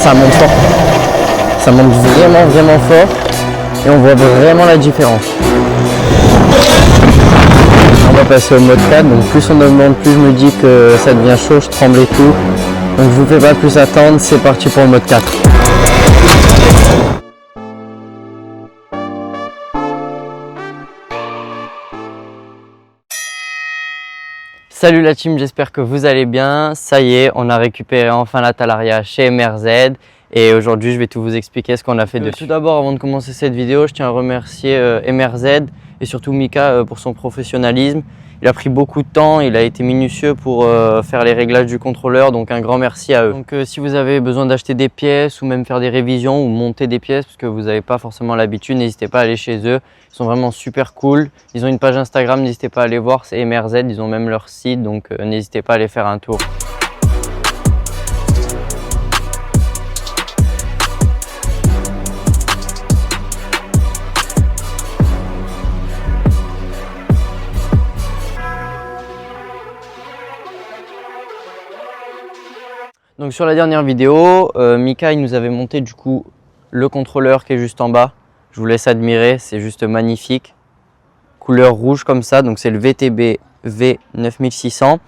ça monte fort. Ça monte vraiment fort et on voit vraiment la différence. On va passer au mode 4, donc plus on augmente, plus je me dis que ça devient chaud, je tremble et tout. Donc je vous fais pas plus attendre, c'est parti pour le mode 4. Salut la team, j'espère que vous allez bien. Ça y est, on a récupéré enfin la Talaria chez MRZ et aujourd'hui je vais tout vous expliquer ce qu'on a fait dessus. Tout d'abord, avant de commencer cette vidéo, je tiens à remercier MRZ et surtout Mika pour son professionnalisme. Il a pris beaucoup de temps, il a été minutieux pour faire les réglages du contrôleur, donc un grand merci à eux. Donc si vous avez besoin d'acheter des pièces ou même faire des révisions ou monter des pièces parce que vous n'avez pas forcément l'habitude, n'hésitez pas à aller chez eux. Ils sont vraiment super cool. Ils ont une page Instagram, n'hésitez pas à aller voir, c'est MRZ, ils ont même leur site, donc n'hésitez pas à aller faire un tour. Donc sur la dernière vidéo, Mika il nous avait monté du coup le contrôleur qui est juste en bas. Je vous laisse admirer, c'est juste magnifique. Couleur rouge comme ça, donc c'est le VTB V9600.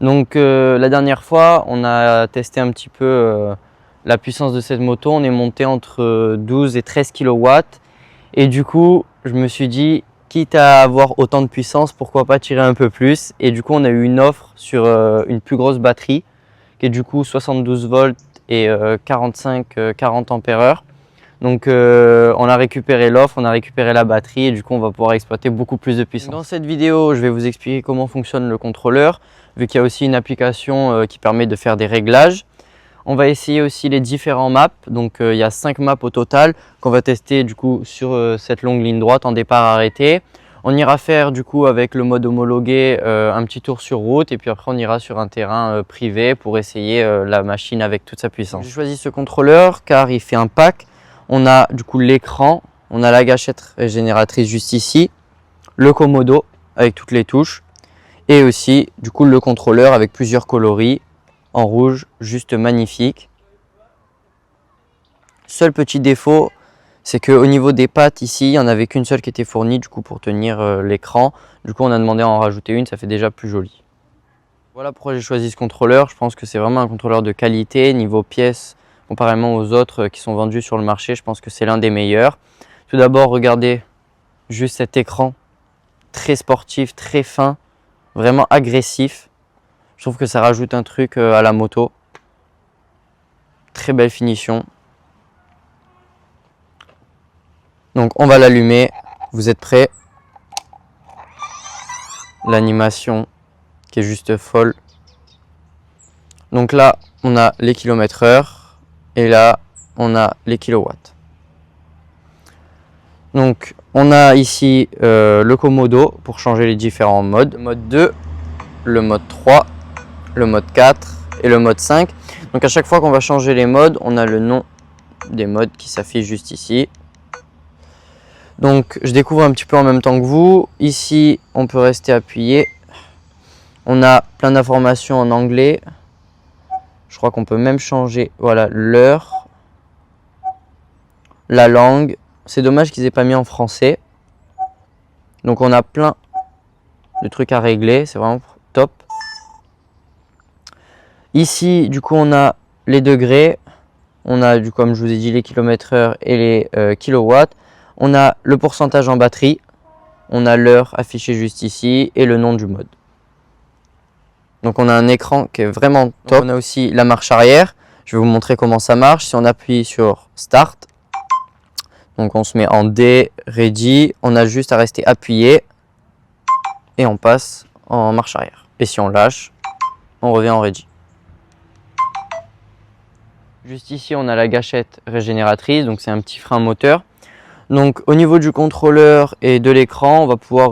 Donc la dernière fois, on a testé un petit peu la puissance de cette moto. On est monté entre 12 et 13 kW. Et du coup, je me suis dit, quitte à avoir autant de puissance, pourquoi pas tirer un peu plus. Et du coup, on a eu une offre sur une plus grosse batterie, qui est du coup 72 volts et 40 ampères-heure. Donc on a récupéré l'offre, on a récupéré la batterie et du coup on va pouvoir exploiter beaucoup plus de puissance. Dans cette vidéo, je vais vous expliquer comment fonctionne le contrôleur, vu qu'il y a aussi une application qui permet de faire des réglages. On va essayer aussi les différents maps, donc il y a 5 maps au total qu'on va tester du coup sur cette longue ligne droite en départ arrêté. On ira faire du coup avec le mode homologué un petit tour sur route et puis après on ira sur un terrain privé pour essayer la machine avec toute sa puissance. J'ai choisi ce contrôleur car il fait un pack. On a du coup l'écran, on a la gâchette régénératrice juste ici, le Komodo avec toutes les touches et aussi du coup le contrôleur avec plusieurs coloris en rouge, juste magnifique. Seul petit défaut, c'est qu'au niveau des pattes ici, il n'y en avait qu'une seule qui était fournie du coup pour tenir l'écran. Du coup on a demandé à en rajouter une, ça fait déjà plus joli. Voilà pourquoi j'ai choisi ce contrôleur. Je pense que c'est vraiment un contrôleur de qualité. Niveau pièces, comparément aux autres qui sont vendus sur le marché, je pense que c'est l'un des meilleurs. Tout d'abord, regardez juste cet écran très sportif, très fin, vraiment agressif. Je trouve que ça rajoute un truc à la moto. Très belle finition. Donc on va l'allumer, vous êtes prêts? L'animation qui est juste folle. Donc là on a les km/h et là on a les kilowatts. Donc on a ici le Komodo pour changer les différents modes. Le mode 2, le mode 3, le mode 4 et le mode 5. Donc à chaque fois qu'on va changer les modes, on a le nom des modes qui s'affiche juste ici. Donc je découvre un petit peu en même temps que vous. Ici on peut rester appuyé. On a plein d'informations en anglais. Je crois qu'on peut même changer voilà, l'heure, la langue. C'est dommage qu'ils aient pas mis en français. Donc on a plein de trucs à régler. C'est vraiment top. Ici du coup on a les degrés. On a du comme je vous ai dit les km/h et les kilowatts. On a le pourcentage en batterie, on a l'heure affichée juste ici et le nom du mode. Donc on a un écran qui est vraiment top. On a aussi la marche arrière, je vais vous montrer comment ça marche. Si on appuie sur Start, donc on se met en D, Ready, on a juste à rester appuyé et on passe en marche arrière. Et si on lâche, on revient en Ready. Juste ici on a la gâchette régénératrice, donc c'est un petit frein moteur. Donc au niveau du contrôleur et de l'écran, on va pouvoir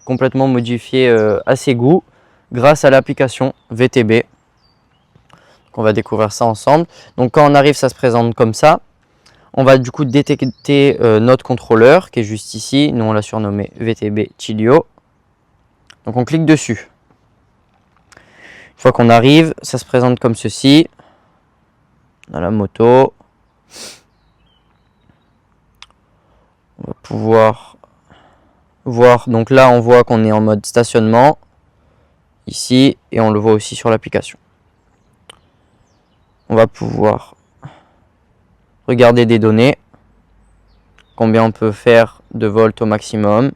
complètement modifier à ses goûts grâce à l'application VTB. Donc, on va découvrir ça ensemble. Donc quand on arrive, ça se présente comme ça. On va du coup détecter notre contrôleur qui est juste ici. Nous on l'a surnommé VTB Chilio. Donc on clique dessus. Une fois qu'on arrive, ça se présente comme ceci. On a la moto. On va pouvoir voir, donc là on voit qu'on est en mode stationnement ici et on le voit aussi sur l'application. On va pouvoir regarder des données, combien on peut faire de volts au maximum.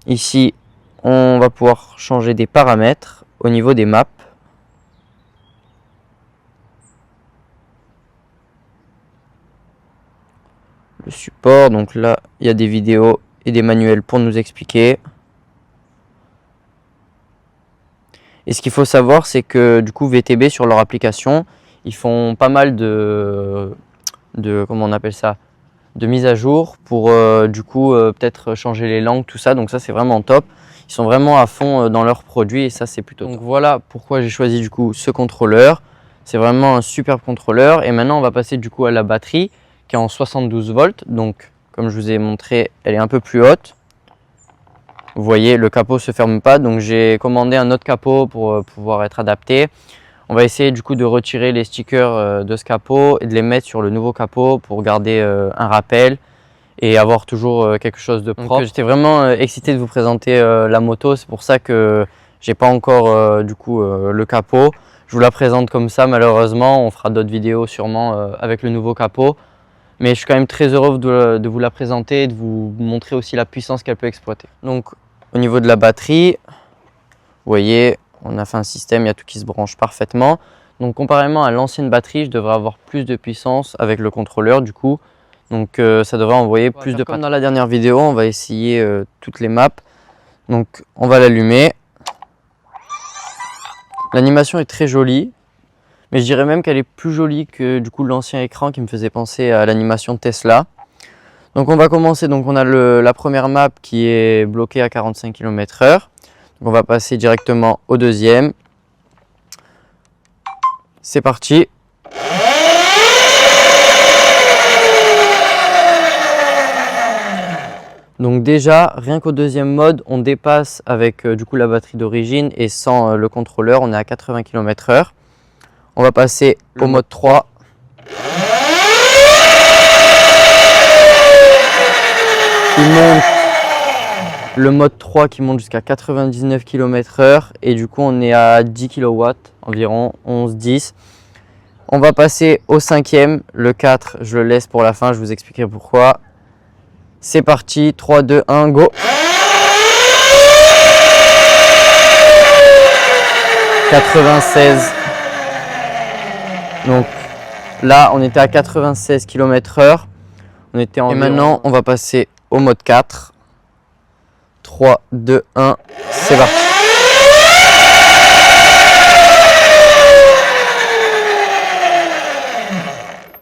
Ici on va pouvoir changer des paramètres au niveau des maps. Le support, donc là il y a des vidéos et des manuels pour nous expliquer. Et ce qu'il faut savoir, c'est que du coup VTB sur leur application, ils font pas mal de comment on appelle ça, de mise à jour pour du coup peut-être changer les langues, tout ça. Donc ça c'est vraiment top. Ils sont vraiment à fond dans leurs produits et ça c'est plutôt top. Donc voilà pourquoi j'ai choisi du coup ce contrôleur. C'est vraiment un superbe contrôleur. Et maintenant on va passer du coup à la batterie qui est en 72 volts. Donc comme je vous ai montré, elle est un peu plus haute. Vous voyez, le capot se ferme pas, donc j'ai commandé un autre capot pour pouvoir être adapté. On va essayer du coup de retirer les stickers de ce capot et de les mettre sur le nouveau capot pour garder un rappel et avoir toujours quelque chose de propre. J'étais vraiment excité de vous présenter la moto, c'est pour ça que j'ai pas encore du coup le capot. Je vous la présente comme ça, malheureusement, on fera d'autres vidéos sûrement avec le nouveau capot. Mais je suis quand même très heureux de vous la présenter et de vous montrer aussi la puissance qu'elle peut exploiter. Donc au niveau de la batterie, vous voyez, on a fait un système, il y a tout qui se branche parfaitement. Donc comparément à l'ancienne batterie, je devrais avoir plus de puissance avec le contrôleur du coup. Donc ça devrait envoyer plus de... Comme dans la dernière vidéo, on va essayer toutes les maps. Donc on va l'allumer. L'animation est très jolie. Mais je dirais même qu'elle est plus jolie que du coup l'ancien écran qui me faisait penser à l'animation de Tesla. Donc on va commencer, donc on a la première map qui est bloquée à 45 km/h. Donc on va passer directement au deuxième. C'est parti. Donc déjà, rien qu'au deuxième mode, on dépasse avec du coup la batterie d'origine et sans le contrôleur, on est à 80 km/h. On va passer au mode 3. Il monte le mode 3 qui monte jusqu'à 99 km/h et du coup on est à 10 kW environ, 11-10. On va passer au cinquième, le 4, je le laisse pour la fin, je vous expliquerai pourquoi. C'est parti, 3, 2, 1, go! 96. Donc là, on était à 96 km/h. On était en... Et maintenant, on va passer au mode 4. 3, 2, 1, c'est parti.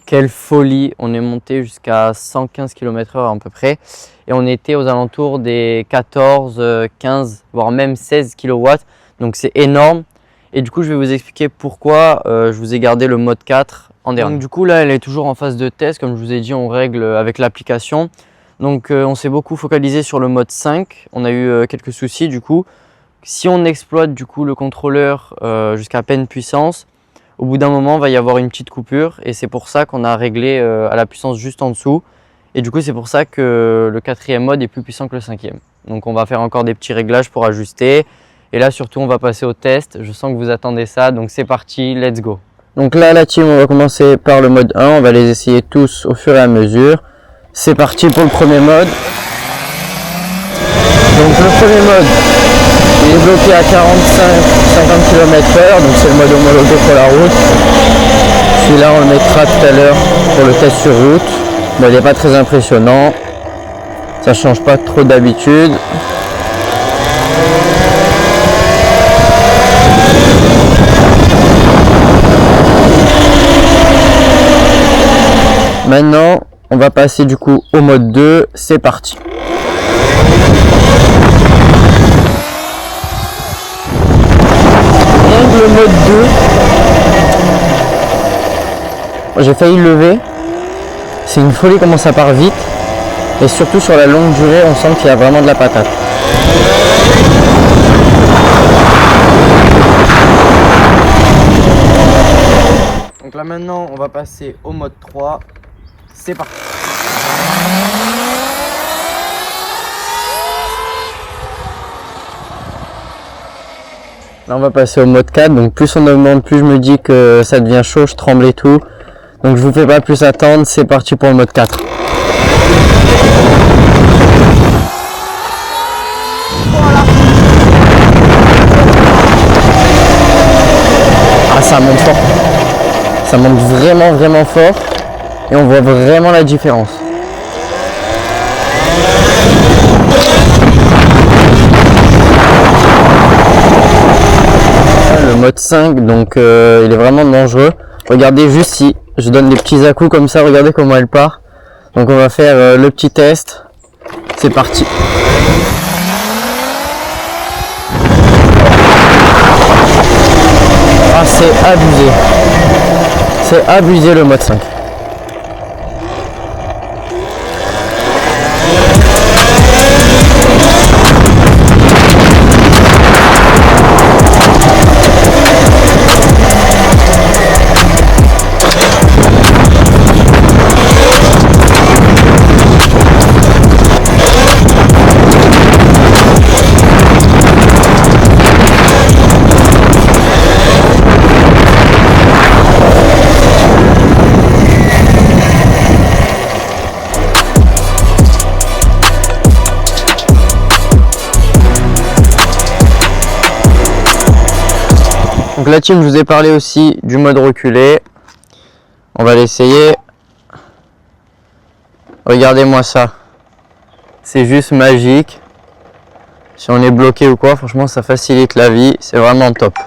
Quelle folie! On est monté jusqu'à 115 km/h à peu près. Et on était aux alentours des 14, 15, voire même 16 kW. Donc c'est énorme. Et du coup, je vais vous expliquer pourquoi je vous ai gardé le mode 4 en dernier. Donc du coup, là, elle est toujours en phase de test. Comme je vous ai dit, on règle avec l'application. Donc on s'est beaucoup focalisé sur le mode 5. On a eu quelques soucis du coup. Si on exploite du coup le contrôleur jusqu'à pleine puissance, au bout d'un moment, il va y avoir une petite coupure. Et c'est pour ça qu'on a réglé à la puissance juste en dessous. Et du coup, c'est pour ça que le quatrième mode est plus puissant que le cinquième. Donc on va faire encore des petits réglages pour ajuster. Et là, surtout, on va passer au test. Je sens que vous attendez ça, donc c'est parti, let's go. Donc là, la team, on va commencer par le mode 1. On va les essayer tous au fur et à mesure. C'est parti pour le premier mode. Donc le premier mode, il est bloqué à 45-50 km/h. Donc c'est le mode homologué pour la route. Celui-là, on le mettra tout à l'heure pour le test sur route. Bon, il n'est pas très impressionnant. Ça change pas trop d'habitude. Maintenant, on va passer du coup au mode 2, c'est parti. Donc le mode 2, j'ai failli le lever. C'est une folie comment ça part vite. Et surtout sur la longue durée, on sent qu'il y a vraiment de la patate. Donc là maintenant on va passer au mode 3. C'est parti. Là on va passer au mode 4, donc plus on augmente, plus je me dis que ça devient chaud, je tremble et tout. Donc je vous fais pas plus attendre, c'est parti pour le mode 4. Ah, ça monte fort. Ça monte vraiment fort et on voit vraiment la différence. Le mode 5, donc il est vraiment dangereux. Regardez juste si je donne des petits à-coups comme ça, regardez comment elle part. Donc on va faire le petit test. C'est parti. Ah, c'est abusé. C'est abusé le mode 5. Donc la team, je vous ai parlé aussi du mode reculé. On va l'essayer. Regardez-moi ça. C'est juste magique. Si on est bloqué ou quoi, franchement ça facilite la vie. C'est vraiment top.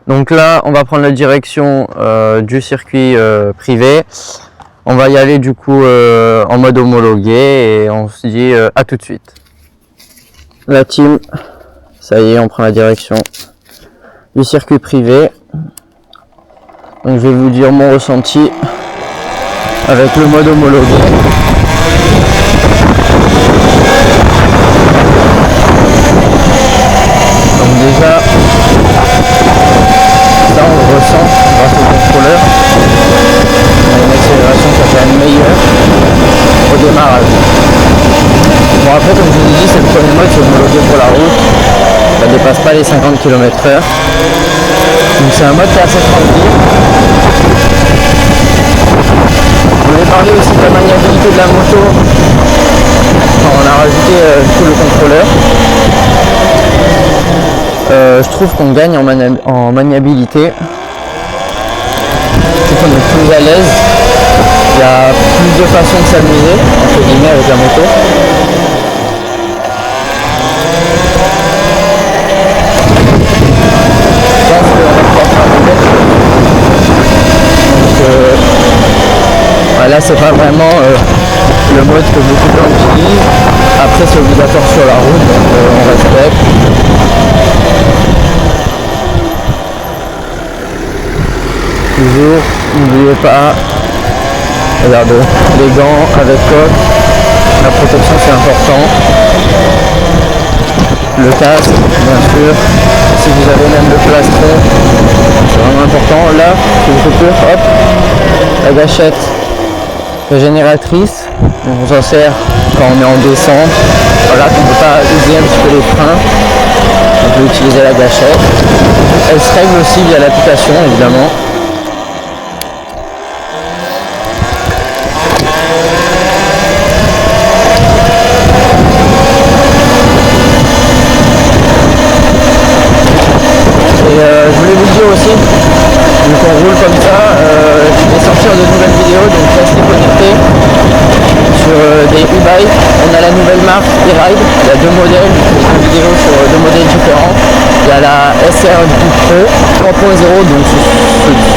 Donc là, on va prendre la direction du circuit privé. On va y aller du coup en mode homologué et on se dit à tout de suite. La team, ça y est, on prend la direction du circuit privé. Donc je vais vous dire mon ressenti avec le mode homologué. Donc déjà, ça on le ressent grâce au contrôleur. On a une accélération qui est quand même meilleure au démarrage. Bon après, comme je vous ai dit, c'est le premier mode qui est homologué pour la route. Ça ne dépasse pas les 50 km/h. Donc c'est un mode qui est assez tranquille. Je voulais parler aussi de la maniabilité de la moto. Enfin, on a rajouté tout le contrôleur. Je trouve qu'on gagne en maniabilité. Je trouve qu'on est plus à l'aise. Il y a plus de façons de s'amuser, entre guillemets, avec la moto. Là c'est pas vraiment le mode que beaucoup de gens utilisent. Après c'est obligatoire sur la route, donc on respecte. Toujours, n'oubliez pas, regardez, les gants avec coque, la protection c'est important. Le casque, bien sûr. Si vous avez même le plastron, c'est vraiment important. Là, c'est une coupure, hop, la gâchette régénératrice. On s'en sert quand on est en descente. Voilà, on ne peut pas user un petit peu les freins. On peut utiliser la gâchette. Elle se règle aussi via l'application, évidemment. Je voulais vous le dire aussi, vu qu'on roule comme ça, je vais sortir de nouvelles vidéos, donc restez connectés sur des e-bikes. On a la nouvelle marque e-ride, il y a deux modèles, une vidéo sur deux modèles différents. Il y a la SRD Pro 3.0, donc ce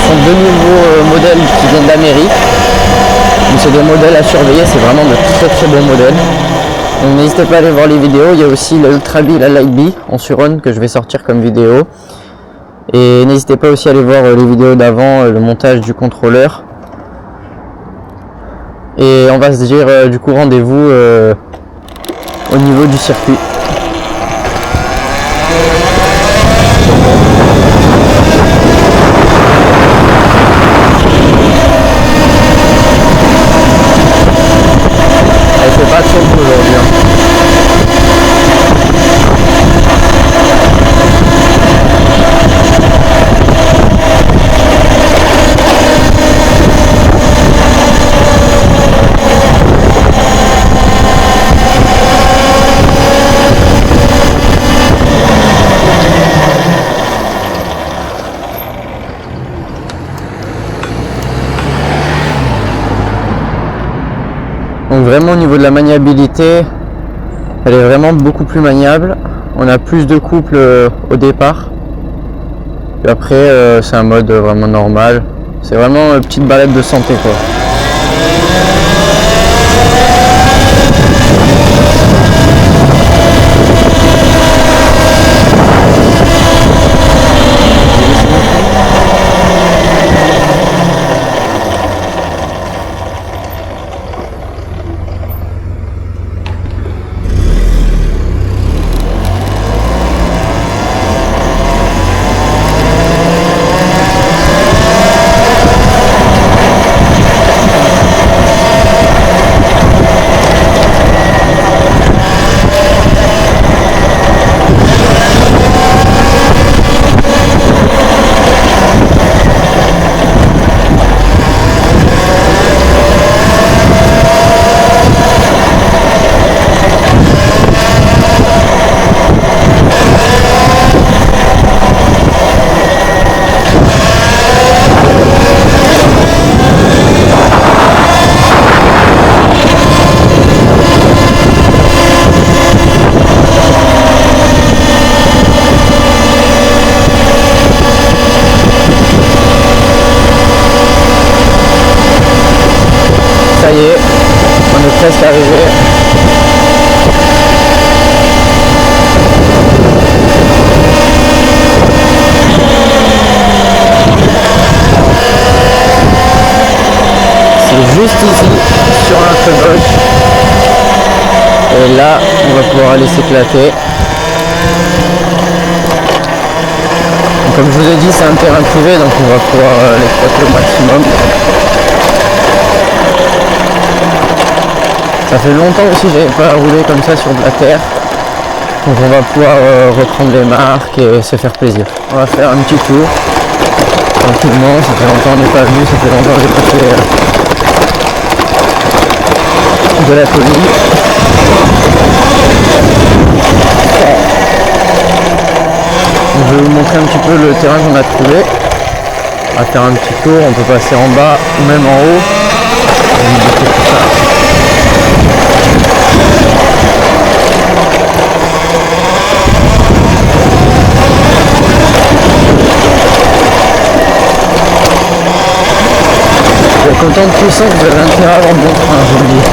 sont deux nouveaux modèles qui viennent d'Amérique. Donc c'est des modèles à surveiller, c'est vraiment de très bons modèles. Donc n'hésitez pas à aller voir les vidéos. Il y a aussi la Ultra B et la Light B en Sur-On que je vais sortir comme vidéo. Et n'hésitez pas aussi à aller voir les vidéos d'avant, le montage du contrôleur. Et on va se dire du coup rendez-vous au niveau du circuit. Donc vraiment au niveau de la maniabilité, elle est vraiment beaucoup plus maniable. On a plus de couple au départ. Et après c'est un mode vraiment normal. C'est vraiment une petite balade de santé quoi. Ça y est, on est presque arrivé. C'est juste ici, sur notre gauche. Et là, on va pouvoir aller s'éclater. Comme je vous ai dit, c'est un terrain privé, donc on va pouvoir l'exploiter au maximum. Ça fait longtemps aussi que j'avais pas roulé comme ça sur de la terre. Donc on va pouvoir reprendre les marques et se faire plaisir. On va faire un petit tour. Tranquillement, ça fait longtemps qu'on n'est pas venu, ça fait longtemps que j'ai pas fait de la folie. Je vais vous montrer un petit peu le terrain qu'on a trouvé. On va faire un petit tour, on peut passer en bas ou même en haut. On va vous montrer tout ça. Je suis content de tout ça, vous avez intérêt à avoir bon train, je vous le dis.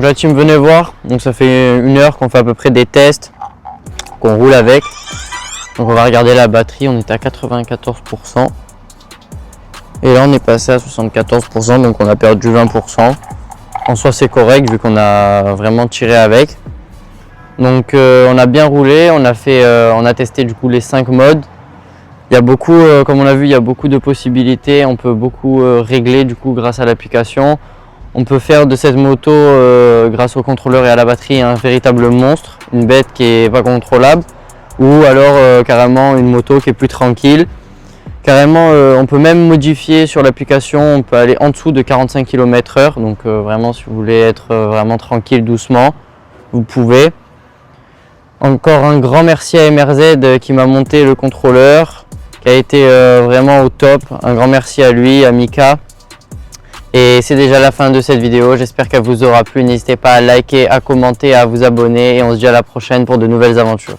la team, venez voir. Donc ça fait 1 heure qu'on fait à peu près des tests, qu'on roule avec. Donc on va regarder la batterie, on était à 94%. Et là on est passé à 74%, donc on a perdu 20%. En soi c'est correct vu qu'on a vraiment tiré avec. Donc on a bien roulé, on a testé du coup les 5 modes. Il y a beaucoup, comme on l'a vu, il y a beaucoup de possibilités. On peut beaucoup régler du coup grâce à l'application. On peut faire de cette moto, grâce au contrôleur et à la batterie, un véritable monstre, une bête qui est pas contrôlable, ou alors carrément une moto qui est plus tranquille. Carrément, on peut même modifier sur l'application, on peut aller en dessous de 45 km/h, donc vraiment si vous voulez être vraiment tranquille, doucement, vous pouvez. Encore un grand merci à MRZ qui m'a monté le contrôleur, qui a été vraiment au top. Un grand merci à lui, à Mika. Et c'est déjà la fin de cette vidéo, j'espère qu'elle vous aura plu. N'hésitez pas à liker, à commenter, à vous abonner et on se dit à la prochaine pour de nouvelles aventures.